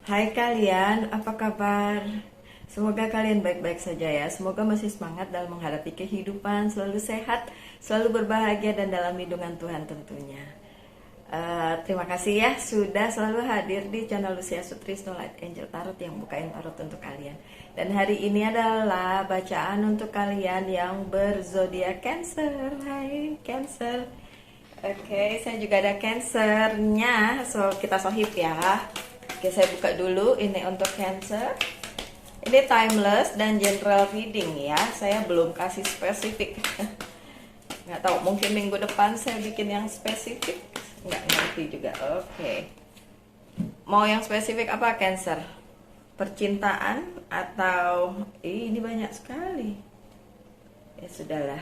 Hai kalian, apa kabar? Semoga kalian baik-baik saja ya. Semoga masih semangat dalam menghadapi kehidupan, selalu sehat, selalu berbahagia dan dalam lindungan Tuhan tentunya. Terima kasih ya sudah selalu hadir di channel Lucia Sutrisno Light Angel Tarot yang bukain tarot untuk kalian. Dan hari ini adalah bacaan untuk kalian yang berzodiak Cancer. Hai Cancer. Oke, saya juga ada Cancernya. So kita sohib ya. Oke, saya buka dulu. Ini untuk Cancer. Ini timeless dan general reading ya. Saya belum kasih spesifik. Nggak tahu, mungkin minggu depan saya bikin yang spesifik. Nggak ngerti juga. Oke. Mau yang spesifik apa Cancer? Percintaan atau ini banyak sekali. Ya sudahlah.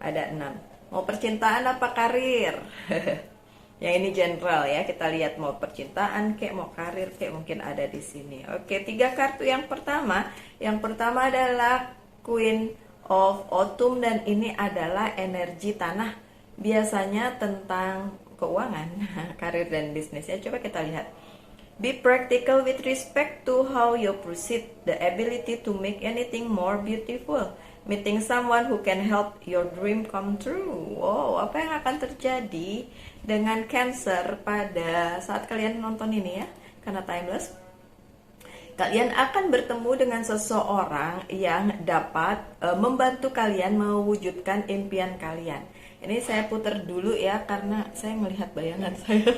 Ada 6. Mau percintaan apa karir? Yang ini general ya, kita lihat mau percintaan kek, mau karir kek, mungkin ada di sini. Oke, 3 kartu yang pertama. Yang pertama adalah Queen of Autumn dan ini adalah energi tanah. Biasanya tentang keuangan, karir dan bisnis ya. Coba kita lihat. Be practical with respect to how you proceed, the ability to make anything more beautiful. Meeting someone who can help your dream come true. Wow, apa yang akan terjadi dengan Cancer pada saat kalian nonton ini ya? Karena timeless. Kalian akan bertemu dengan seseorang yang dapat membantu kalian mewujudkan impian kalian. Ini saya putar dulu ya karena saya melihat bayangan saya.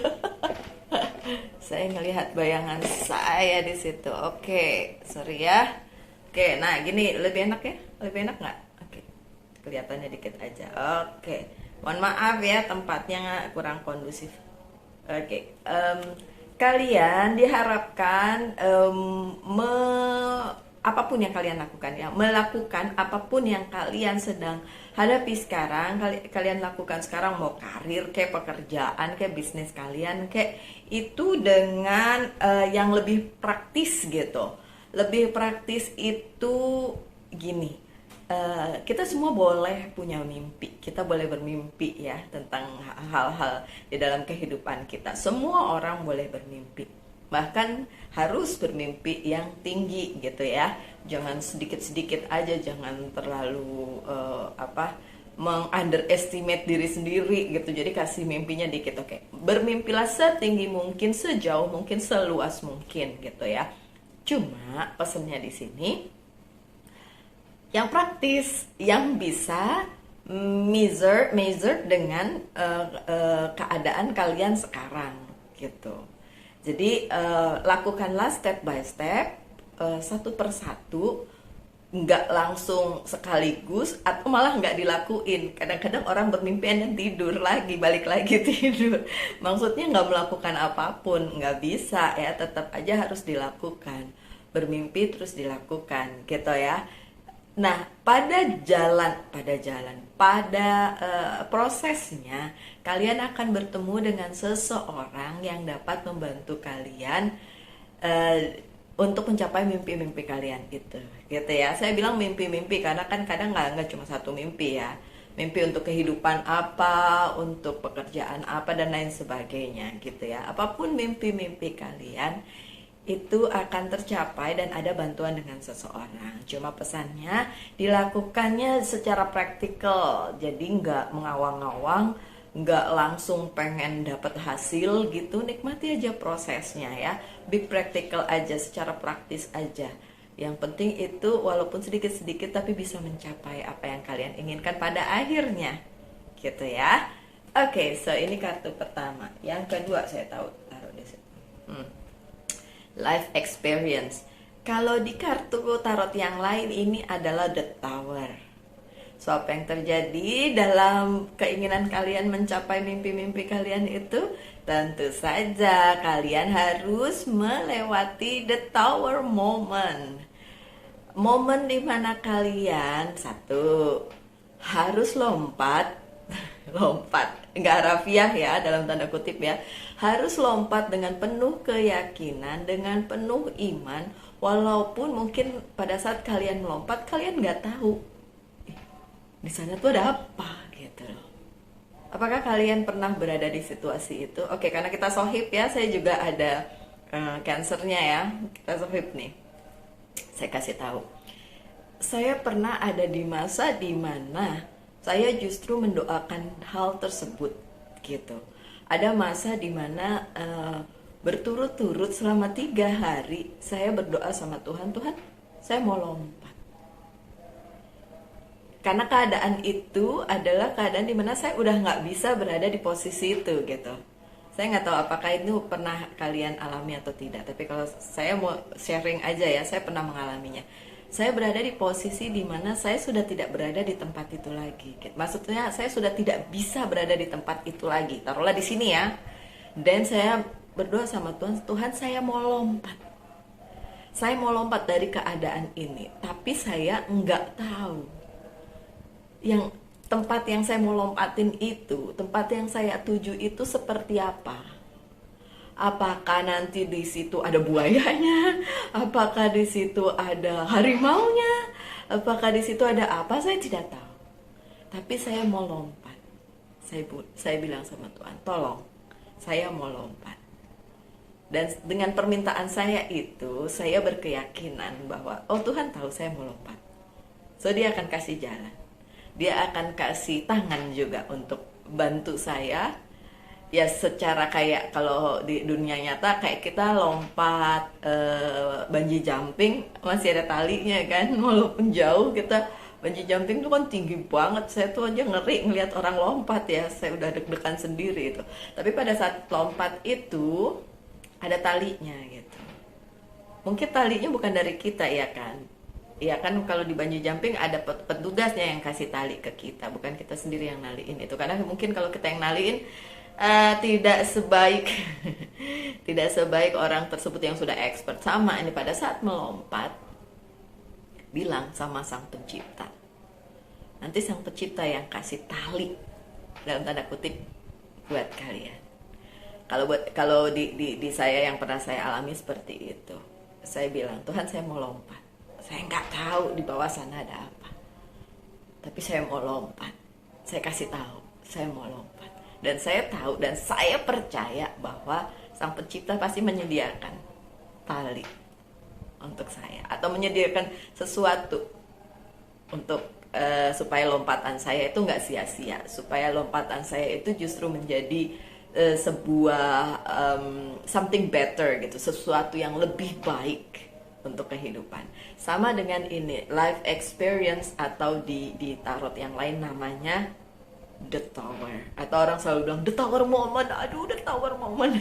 Saya melihat bayangan saya di situ. Oke, sorry ya. Oke, nah gini lebih enak ya? Lebih enak nggak? Oke, kelihatannya dikit aja. Oke, mohon maaf ya tempatnya kurang kondusif. Oke, kalian diharapkan apapun yang kalian lakukan ya, melakukan apapun yang kalian sedang hadapi sekarang, kalian lakukan sekarang, mau karir kayak pekerjaan kayak bisnis kalian kayak itu dengan yang lebih praktis gitu. Lebih praktis itu gini, kita semua boleh punya mimpi, kita boleh bermimpi ya tentang hal-hal di dalam kehidupan kita. Semua orang boleh bermimpi, bahkan harus bermimpi yang tinggi gitu ya. Jangan sedikit-sedikit aja, jangan terlalu meng-underestimate diri sendiri gitu. Jadi kasih mimpinya dikit, oke. Bermimpilah setinggi mungkin, sejauh mungkin, seluas mungkin gitu ya. Cuma pesennya di sini yang praktis, yang bisa measure dengan keadaan kalian sekarang gitu. Jadi lakukanlah step by step, satu persatu, nggak langsung sekaligus atau malah nggak dilakuin. Kadang-kadang orang bermimpian dan tidur lagi, balik lagi tidur. Maksudnya nggak melakukan apapun, nggak bisa ya, tetap aja harus dilakukan. Bermimpi terus dilakukan gitu ya. Nah, pada prosesnya kalian akan bertemu dengan seseorang yang dapat membantu kalian untuk mencapai mimpi-mimpi kalian gitu ya. Saya bilang mimpi-mimpi karena kan kadang nggak cuma satu mimpi ya. Mimpi untuk kehidupan apa, untuk pekerjaan apa dan lain sebagainya gitu ya. Apapun mimpi-mimpi kalian itu akan tercapai dan ada bantuan dengan seseorang. Cuma pesannya dilakukannya secara praktikal, jadi nggak mengawang-awang, nggak langsung pengen dapat hasil gitu. Nikmati aja prosesnya ya, be practical aja, secara praktis aja. Yang penting itu walaupun sedikit-sedikit tapi bisa mencapai apa yang kalian inginkan pada akhirnya gitu ya. Oke, so ini kartu pertama. Yang kedua saya taruh di situ. Life experience. Kalau di kartu tarot yang lain ini adalah the tower. So apa yang terjadi dalam keinginan kalian mencapai mimpi-mimpi kalian itu? Tentu saja kalian harus melewati the tower moment. Momen dimana kalian satu harus lompat nggak harafiah ya dalam tanda kutip ya, harus lompat dengan penuh keyakinan, dengan penuh iman, walaupun mungkin pada saat kalian melompat kalian nggak tahu di sana tuh ada apa gitu. Apakah kalian pernah berada di situasi itu? Oke, karena kita sohib ya, saya juga ada Cancernya ya, kita sweep nih. Saya kasih tahu. Saya pernah ada di masa dimana saya justru mendoakan hal tersebut gitu. Ada masa dimana berturut-turut selama 3 hari saya berdoa sama Tuhan, Tuhan saya mau lompat. Karena keadaan itu adalah keadaan dimana saya udah nggak bisa berada di posisi itu gitu. Saya nggak tahu apakah itu pernah kalian alami atau tidak. Tapi kalau saya mau sharing aja ya, saya pernah mengalaminya. Saya berada di posisi dimana saya sudah tidak berada di tempat itu lagi. Maksudnya saya sudah tidak bisa berada di tempat itu lagi. Taruhlah di sini ya. Dan saya berdoa sama Tuhan, Tuhan saya mau lompat. Saya mau lompat dari keadaan ini. Tapi saya nggak tahu yang tempat yang saya mau lompatin itu, tempat yang saya tuju itu seperti apa. Apakah nanti di situ ada buayanya? Apakah di situ ada harimaunya? Apakah di situ ada apa? Saya tidak tahu. Tapi saya mau lompat. Saya bilang sama Tuhan, tolong, saya mau lompat. Dan dengan permintaan saya itu, saya berkeyakinan bahwa, oh Tuhan tahu saya mau lompat. So dia akan kasih jalan. Dia akan kasih tangan juga untuk bantu saya. Ya secara kayak kalau di dunia nyata kayak kita lompat bungee jumping masih ada talinya kan. Walaupun jauh kita bungee jumping itu kan tinggi banget. Saya tuh aja ngeri ngelihat orang lompat ya. Saya udah deg-degan sendiri itu. Tapi pada saat lompat itu ada talinya gitu. Mungkin talinya bukan dari kita ya kan. Ya kan kalau di bungee jumping ada petugasnya yang kasih tali ke kita, bukan kita sendiri yang naliin itu. Karena mungkin kalau kita yang naliin tidak sebaik tidak sebaik orang tersebut yang sudah expert. Sama ini pada saat melompat bilang sama sang pencipta. Nanti sang pencipta yang kasih tali dalam tanda kutip buat kalian. Kalau di saya yang pernah saya alami seperti itu. Saya bilang, Tuhan saya mau lompat. Saya nggak tahu di bawah sana ada apa. Tapi saya mau lompat. Saya kasih tahu, saya mau lompat. Dan saya tahu dan saya percaya bahwa sang pencipta pasti menyediakan tali untuk saya. Atau menyediakan sesuatu untuk supaya lompatan saya itu nggak sia-sia. Supaya lompatan saya itu justru menjadi sebuah something better gitu. Sesuatu yang lebih baik untuk kehidupan. Sama dengan ini, life experience atau di tarot yang lain namanya The Tower. Atau orang selalu bilang The Tower Moment. Aduh, The Tower Moment.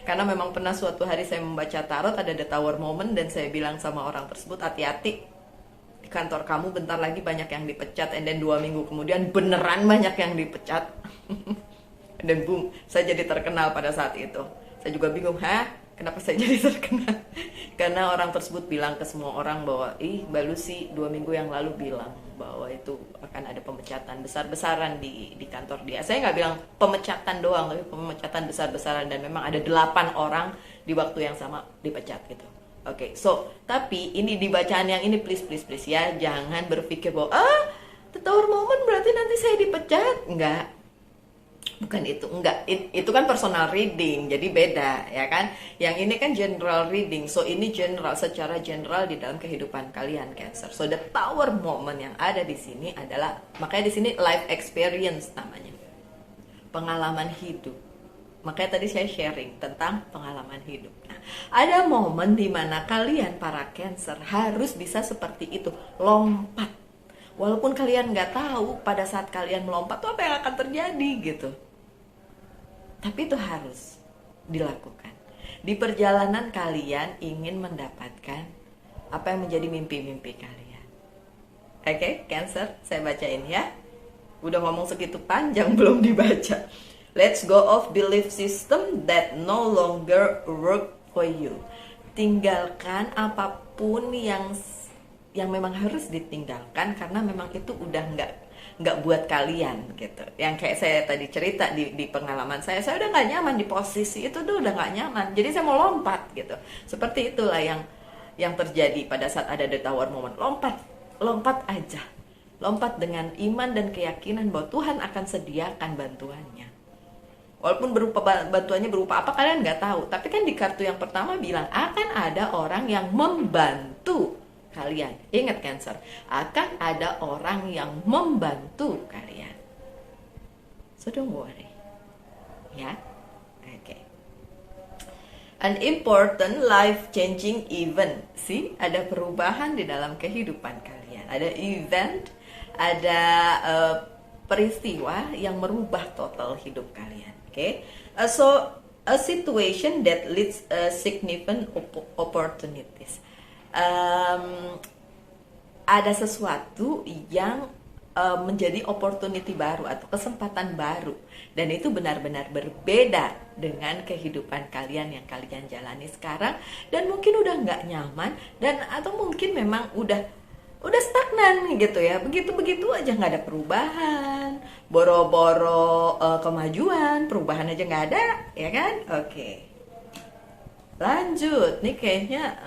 Karena memang pernah suatu hari saya membaca tarot ada The Tower Moment dan saya bilang sama orang tersebut, hati-hati, di kantor kamu bentar lagi banyak yang dipecat. And then 2 minggu kemudian beneran banyak yang dipecat. Dan boom, saya jadi terkenal pada saat itu. Saya juga bingung, kenapa saya jadi terkenal? Karena orang tersebut bilang ke semua orang bahwa, Mbak Lucy 2 minggu yang lalu bilang bahwa itu akan ada pemecatan besar-besaran di kantor dia. Saya nggak bilang pemecatan doang, tapi pemecatan besar-besaran. Dan memang ada 8 orang di waktu yang sama dipecat gitu. Oke, so tapi ini di bacaan yang ini please ya, jangan berpikir bahwa The Tower Moment berarti nanti saya dipecat. Enggak. Bukan itu, enggak. Itu kan personal reading, jadi beda ya kan. Yang ini kan general reading. So ini general, secara general di dalam kehidupan kalian Cancer. So the Tower Moment yang ada di sini adalah, makanya di sini life experience namanya. Pengalaman hidup. Makanya tadi saya sharing tentang pengalaman hidup. Nah, ada momen di mana kalian para Cancer harus bisa seperti itu, lompat. Walaupun kalian nggak tahu pada saat kalian melompat tuh apa yang akan terjadi gitu. Tapi itu harus dilakukan. Di perjalanan kalian ingin mendapatkan apa yang menjadi mimpi-mimpi kalian. Oke, Cancer, saya bacain ya. Udah ngomong segitu panjang belum dibaca. Let's go of belief system that no longer work for you. Tinggalkan apapun yang memang harus ditinggalkan karena memang itu udah nggak buat kalian gitu. Yang kayak saya tadi cerita di pengalaman saya udah nggak nyaman di posisi itu tuh, udah nggak nyaman. Jadi saya mau lompat gitu. Seperti itulah yang terjadi pada saat ada The Tower Moment. Lompat aja. Lompat dengan iman dan keyakinan bahwa Tuhan akan sediakan bantuannya. Walaupun bantuannya berupa apa kalian nggak tahu. Tapi kan di kartu yang pertama bilang akan ada orang yang membantu kalian. Ingat Cancer, akan ada orang yang membantu kalian. So don't worry. Ya. Oke. An important life-changing event. See, ada perubahan di dalam kehidupan kalian. Ada event, ada peristiwa yang merubah total hidup kalian. Okay, so a situation that leads significant opportunities. Ada sesuatu yang menjadi opportunity baru atau kesempatan baru, dan itu benar-benar berbeda dengan kehidupan kalian yang kalian jalani sekarang, dan mungkin udah nggak nyaman, dan atau mungkin memang udah stagnan gitu ya, begitu aja nggak ada perubahan, boro-boro kemajuan, perubahan aja nggak ada, ya kan? Oke. Lanjut, nih kayaknya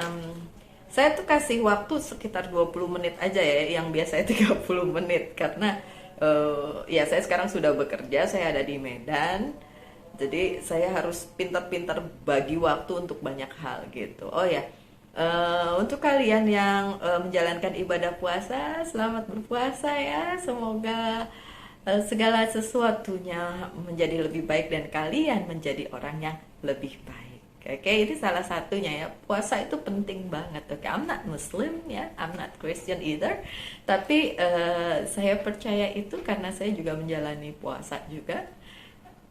saya tuh kasih waktu sekitar 20 menit aja ya, yang biasanya 30 menit, karena ya saya sekarang sudah bekerja, saya ada di Medan, jadi saya harus pintar-pintar bagi waktu untuk banyak hal gitu. Oh ya, untuk kalian yang menjalankan ibadah puasa, selamat berpuasa ya. Semoga segala sesuatunya menjadi lebih baik dan kalian menjadi orang yang lebih baik. Oke, ini salah satunya ya. Puasa itu penting banget. Oke, I'm not Muslim ya, I'm not Christian either. Tapi saya percaya itu karena saya juga menjalani puasa juga.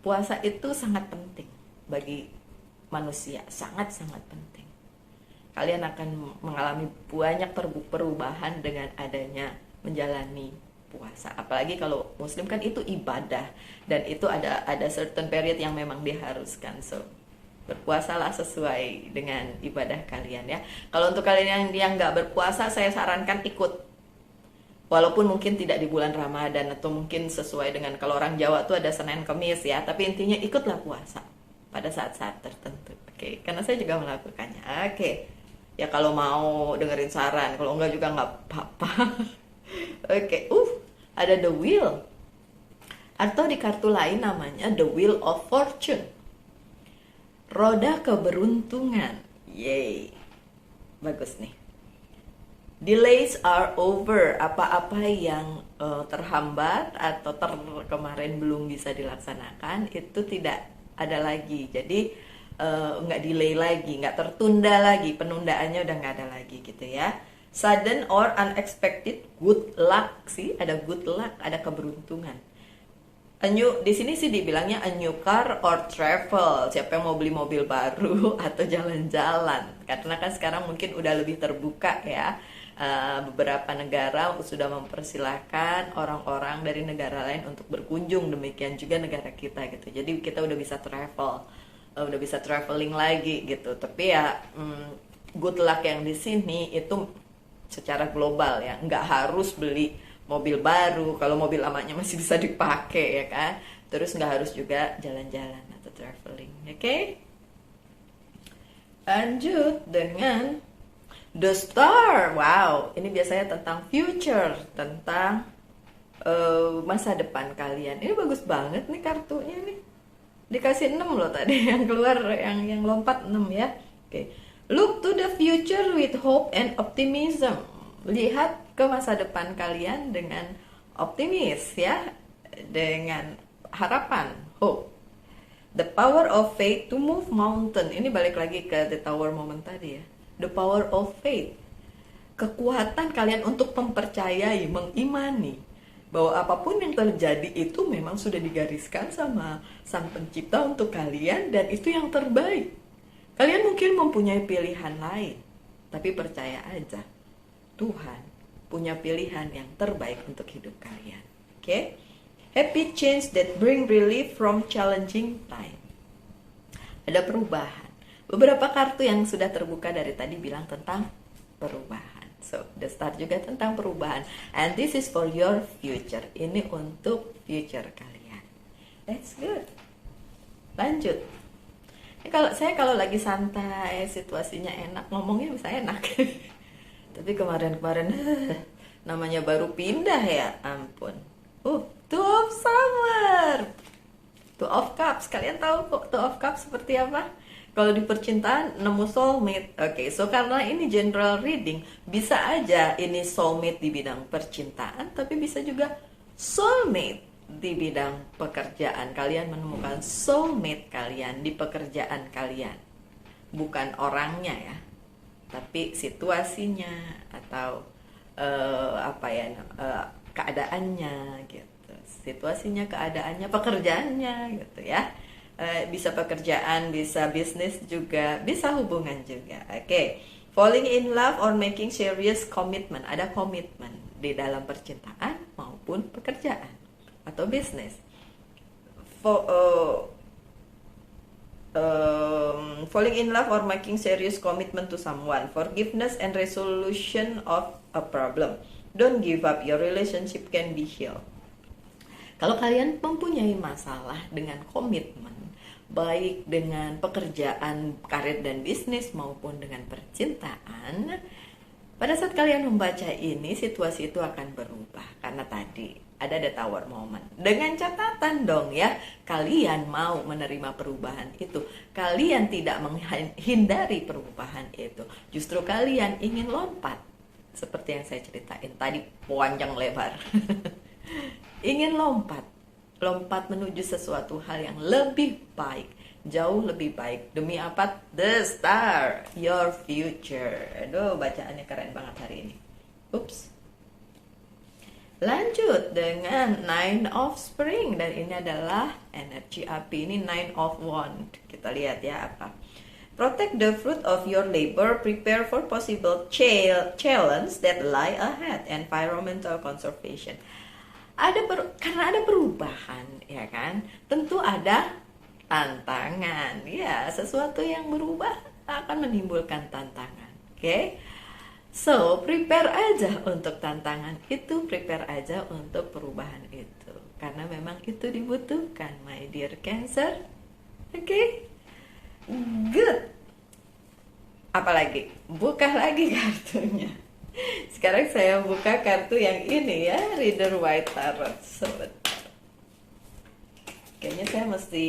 Puasa itu sangat penting bagi manusia, sangat-sangat penting. Kalian akan mengalami banyak perubahan dengan adanya menjalani puasa. Apalagi kalau Muslim kan itu ibadah, dan itu ada certain period yang memang diharuskan. So berpuasalah sesuai dengan ibadah kalian ya. Kalau untuk kalian yang nggak berpuasa, saya sarankan ikut. Walaupun mungkin tidak di bulan Ramadan, atau mungkin sesuai dengan, kalau orang Jawa tuh ada Senin Kemis ya. Tapi intinya ikutlah puasa pada saat-saat tertentu. Oke, karena saya juga melakukannya. Oke. Ya kalau mau dengerin saran, kalau enggak juga nggak apa-apa. Oke, ada the wheel, atau di kartu lain namanya the wheel of fortune, roda keberuntungan. Yay, bagus nih. Delays are over, apa-apa yang terhambat atau kemarin belum bisa dilaksanakan itu tidak ada lagi. Jadi nggak delay lagi, nggak tertunda lagi, penundaannya udah nggak ada lagi gitu ya. Sudden or unexpected good luck, sih ada good luck, ada keberuntungan. Di sini sih dibilangnya a new car or travel, siapa yang mau beli mobil baru atau jalan-jalan, karena kan sekarang mungkin udah lebih terbuka ya. Beberapa negara sudah mempersilahkan orang-orang dari negara lain untuk berkunjung, demikian juga negara kita gitu. Jadi kita udah bisa travel, udah bisa traveling lagi gitu. Tapi ya good luck yang di sini itu secara global ya, nggak harus beli mobil baru kalau mobil lamanya masih bisa dipakai ya kan. Terus nggak harus juga jalan-jalan atau traveling. Oke? Lanjut dengan the star. Wow, ini biasanya tentang future, tentang masa depan kalian. Ini bagus banget nih kartunya nih. Dikasih 6 loh tadi, yang keluar yang lompat 6 ya. Oke. Look to the future with hope and optimism. Lihat ke masa depan kalian dengan optimis ya, dengan harapan, hope. The power of faith to move mountain. Ini balik lagi ke the tower moment tadi ya. The power of faith. Kekuatan kalian untuk mempercayai, mengimani bahwa apapun yang terjadi itu memang sudah digariskan sama Sang Pencipta untuk kalian, dan itu yang terbaik. Kalian mungkin mempunyai pilihan lain, tapi percaya aja, Tuhan punya pilihan yang terbaik untuk hidup kalian. Oke? Happy change that bring relief from challenging time. Ada perubahan. Beberapa kartu yang sudah terbuka dari tadi bilang tentang perubahan. So, the star juga tentang perubahan. And this is for your future. Ini untuk future kalian. That's good. Lanjut. Kalau lagi santai, situasinya enak, ngomongnya bisa enak. Tapi kemarin namanya baru pindah ya, ampun. Two of Summer. Two of Cups, kalian tahu kok Two of Cups seperti apa? Kalau di percintaan nemu soulmate. Oke, so karena ini general reading, bisa aja ini soulmate di bidang percintaan, tapi bisa juga soulmate di bidang pekerjaan. Kalian menemukan soulmate kalian di pekerjaan kalian. Bukan orangnya ya, tapi situasinya atau keadaannya gitu. Situasinya, keadaannya, pekerjaannya gitu ya. Bisa pekerjaan, bisa bisnis juga, bisa hubungan juga. Oke. Falling in love or making serious commitment. Ada komitmen di dalam percintaan maupun pekerjaan atau bisnis. Falling in love or making serious commitment to someone. Forgiveness and resolution of a problem. Don't give up, your relationship can be healed. Kalau kalian mempunyai masalah dengan komitmen, baik dengan pekerjaan, karir dan bisnis maupun dengan percintaan, pada saat kalian membaca ini, situasi itu akan berubah. Karena tadi ada the tower moment. Dengan catatan dong ya, kalian mau menerima perubahan itu. Kalian tidak menghindari perubahan itu. Justru kalian ingin lompat. Seperti yang saya ceritain tadi, panjang lebar. Ingin lompat menuju sesuatu hal yang lebih baik, jauh lebih baik. Demi apa? The star, your future. Aduh, bacaannya keren banget hari ini. Ups. Lanjut dengan Nine of Spring, dan ini adalah energi api. Ini Nine of Wand. Kita lihat ya apa. Protect the fruit of your labor, prepare for possible challenge that lie ahead. Environmental conservation. Karena ada perubahan, ya kan? Tentu ada tantangan. Ya, sesuatu yang berubah akan menimbulkan tantangan. Oke? So, prepare aja untuk tantangan itu, prepare aja untuk perubahan itu. Karena memang itu dibutuhkan, my dear Cancer. Oke? Good. Apalagi? Buka lagi kartunya. Sekarang saya buka kartu yang ini ya, Reader White Tarot. Sebentar. Kayaknya saya mesti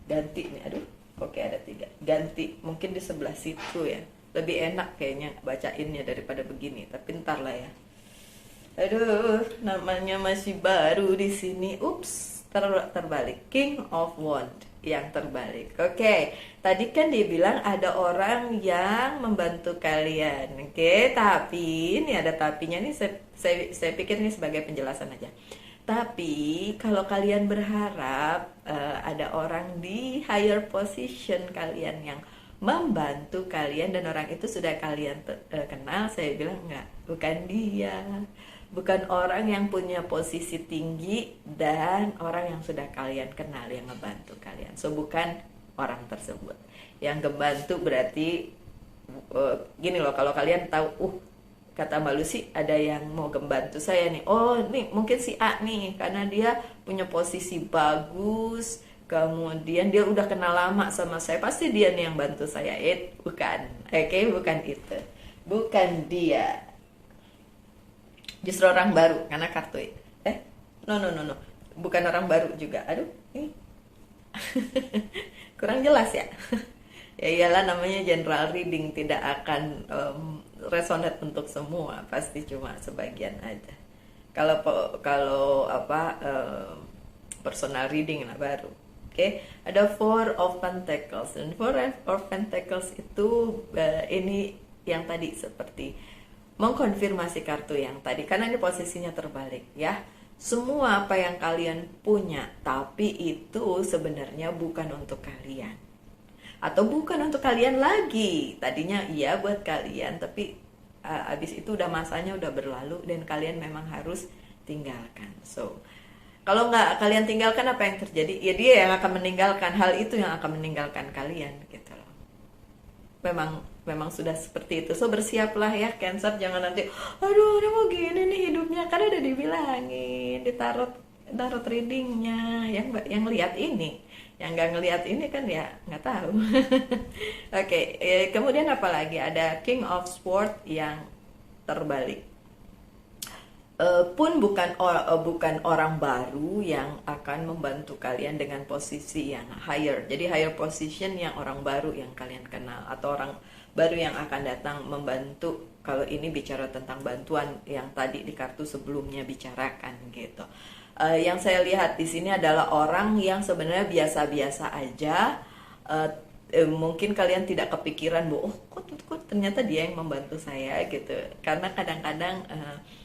ganti nih. Aduh, oke ada 3. Ganti, mungkin di sebelah situ ya. Lebih enak kayaknya bacainnya daripada begini. Tapi ntar lah ya. Aduh, namanya masih baru di sini. Ups, terbalik. King of Wands yang terbalik. Oke, tadi kan dia bilang ada orang yang membantu kalian. Oke, tapi ini ada tapinya nih. Saya pikir ini sebagai penjelasan aja. Tapi kalau kalian berharap ada orang di higher position kalian yang membantu kalian dan orang itu sudah kalian kenal, saya bilang enggak, bukan dia. Bukan orang yang punya posisi tinggi dan orang yang sudah kalian kenal yang ngebantu kalian. So, bukan orang tersebut. Yang ngebantu berarti gini loh, kalau kalian tahu, kata Mbak Lucy ada yang mau ngebantu saya nih. Oh, nih mungkin si A nih, karena dia punya posisi bagus, kemudian dia udah kenal lama sama saya, pasti dia nih yang bantu saya. Bukan. Oke, bukan itu. Bukan dia. Justru orang baru, karena kartu no, bukan orang baru juga. Aduh, ini kurang jelas ya. Ya iyalah, namanya general reading, tidak akan resonate untuk semua, pasti cuma sebagian aja. Kalau personal reading lah baru. Oke, ada Four of Pentacles. Dan Four of Pentacles itu ini yang tadi seperti mengkonfirmasi kartu yang tadi, karena ini posisinya terbalik ya. Semua apa yang kalian punya, tapi itu sebenarnya bukan untuk kalian, atau bukan untuk kalian lagi. Tadinya iya buat kalian, tapi abis itu udah masanya udah berlalu dan kalian memang harus tinggalkan. So, kalau nggak kalian tinggalkan, apa yang terjadi? Ya dia yang akan meninggalkan, hal itu yang akan meninggalkan kalian gitu loh. Memang sudah seperti itu. So, bersiaplah ya Cancer, jangan nanti aduh udah mau gini nih hidupnya, kan udah dibilangin di tarot readingnya. Yang lihat ini, yang nggak ngelihat ini kan ya nggak tahu. Oke, kemudian apa lagi? Ada King of Swords yang terbalik. Pun bukan orang baru yang akan membantu kalian dengan posisi yang higher. Jadi higher position yang orang baru yang kalian kenal, atau orang baru yang akan datang membantu. Kalau ini bicara tentang bantuan yang tadi di kartu sebelumnya bicarakan gitu. Yang saya lihat di sini adalah orang yang sebenarnya biasa-biasa aja. Mungkin kalian tidak kepikiran bahwa kok ternyata dia yang membantu saya gitu. Karena kadang-kadang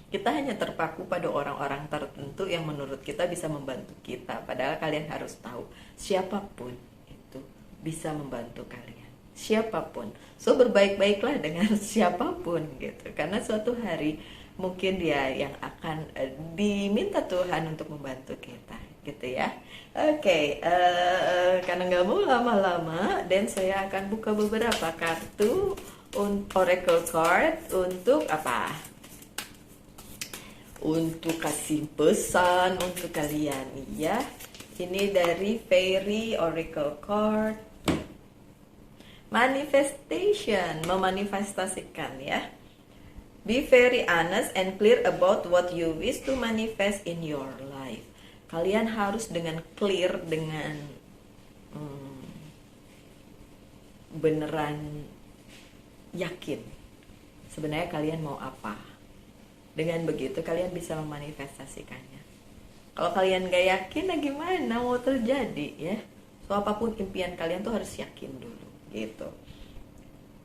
kita hanya terpaku pada orang-orang tertentu yang menurut kita bisa membantu kita. Padahal kalian harus tahu, siapapun itu bisa membantu kalian. Siapapun. So berbaik-baiklah dengan siapapun gitu. Karena suatu hari mungkin dia yang akan diminta Tuhan untuk membantu kita gitu ya. Oke, karena nggak mau lama-lama, dan saya akan buka beberapa kartu Oracle card untuk apa? Untuk kasih pesan untuk kalian ya. Ini dari Fairy Oracle card. Manifestation, memanifestasikan ya. Be very honest and clear about what you wish to manifest in your life. Kalian harus dengan clear, dengan beneran yakin sebenarnya kalian mau apa. Dengan begitu kalian bisa memanifestasikannya. Kalau kalian gak yakin, nah gimana mau terjadi ya? So apapun impian kalian tuh harus yakin dulu gitu.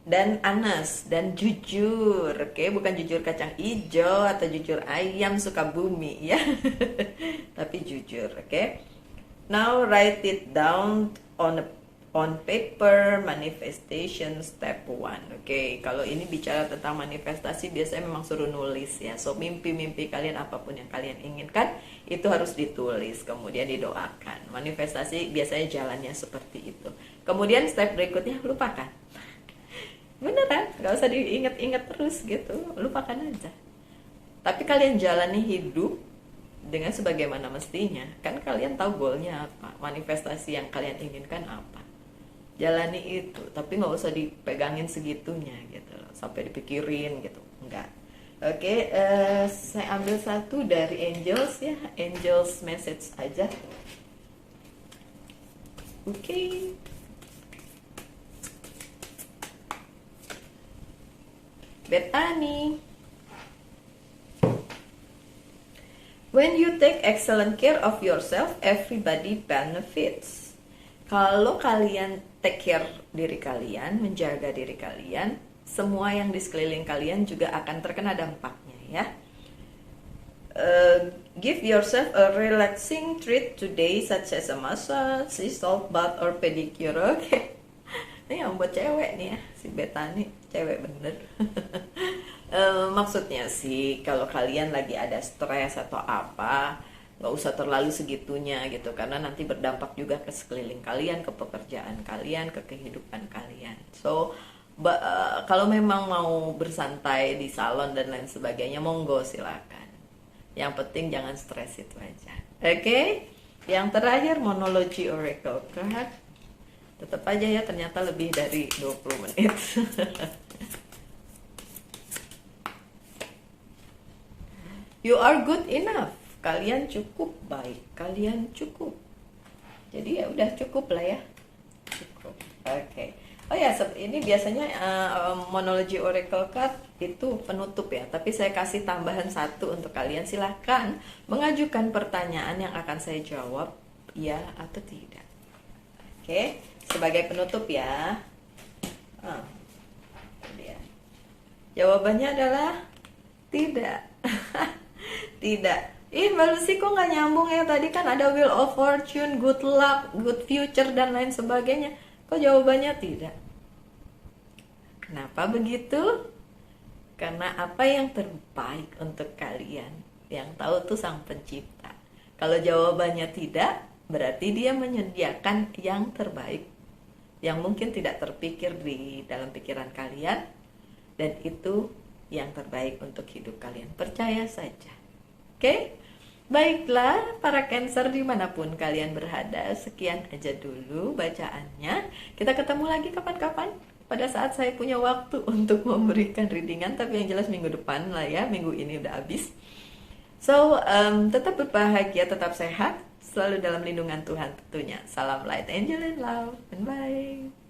Dan honest dan jujur, oke? Bukan jujur kacang hijau atau jujur ayam Sukabumi ya. Tapi jujur, oke? Now write it down on paper. Manifestation step 1. Oke, kalau ini bicara tentang manifestasi biasanya memang suruh nulis ya. So mimpi-mimpi kalian, apapun yang kalian inginkan itu harus ditulis, kemudian didoakan. Manifestasi biasanya jalannya seperti itu. Kemudian step berikutnya lupakan. Beneran, gak usah diingat-ingat terus gitu, lupakan aja. Tapi kalian jalani hidup dengan sebagaimana mestinya. Kan kalian tahu goalnya apa, manifestasi yang kalian inginkan apa. Jalani itu, tapi nggak usah dipegangin segitunya gitu, sampai dipikirin gitu, enggak. Oke, saya ambil satu dari Angels ya, Angels message aja. Oke. Bethany. When you take excellent care of yourself, everybody benefits. Kalau kalian take care diri kalian, menjaga diri kalian, semua yang di sekeliling kalian juga akan terkena dampaknya ya. Give yourself a relaxing treat today, such as a massage, salt bath, or pedicure. Oke. Ini yang buat cewek nih ya, si Bethany, cewek bener. Maksudnya sih kalau kalian lagi ada stres atau apa, nggak usah terlalu segitunya gitu, karena nanti berdampak juga ke sekeliling kalian, ke pekerjaan kalian, ke kehidupan kalian. So kalau memang mau bersantai di salon dan lain sebagainya, monggo silakan. Yang penting jangan stres itu aja. Oke? Yang terakhir monologi Oracle card. Tetap aja ya, ternyata lebih dari 20 menit. You are good enough. Kalian cukup baik. Kalian cukup. Jadi ya udah cukup lah ya. Cukup. Oke. Oh ya, ini biasanya monologi Oracle card itu penutup ya. Tapi saya kasih tambahan satu untuk kalian. Silahkan mengajukan pertanyaan yang akan saya jawab, ya atau tidak. Oke. Sebagai penutup ya. Jawabannya adalah tidak. Tidak. Mbak Lucy kok nggak nyambung ya? Tadi kan ada Wheel of Fortune, good luck, good future, dan lain sebagainya. Kok jawabannya tidak? Kenapa begitu? Karena apa yang terbaik untuk kalian, yang tahu tuh Sang Pencipta. Kalau jawabannya tidak, berarti dia menyediakan yang terbaik, yang mungkin tidak terpikir di dalam pikiran kalian, dan itu yang terbaik untuk hidup kalian. Percaya saja. Oke? Baiklah, para Cancer dimanapun kalian berada, sekian aja dulu bacaannya. Kita ketemu lagi kapan-kapan, pada saat saya punya waktu untuk memberikan readingan, tapi yang jelas minggu depan lah ya, minggu ini udah habis. So, tetap berbahagia, tetap sehat, selalu dalam lindungan Tuhan tentunya. Salam light, angel, and love, and bye.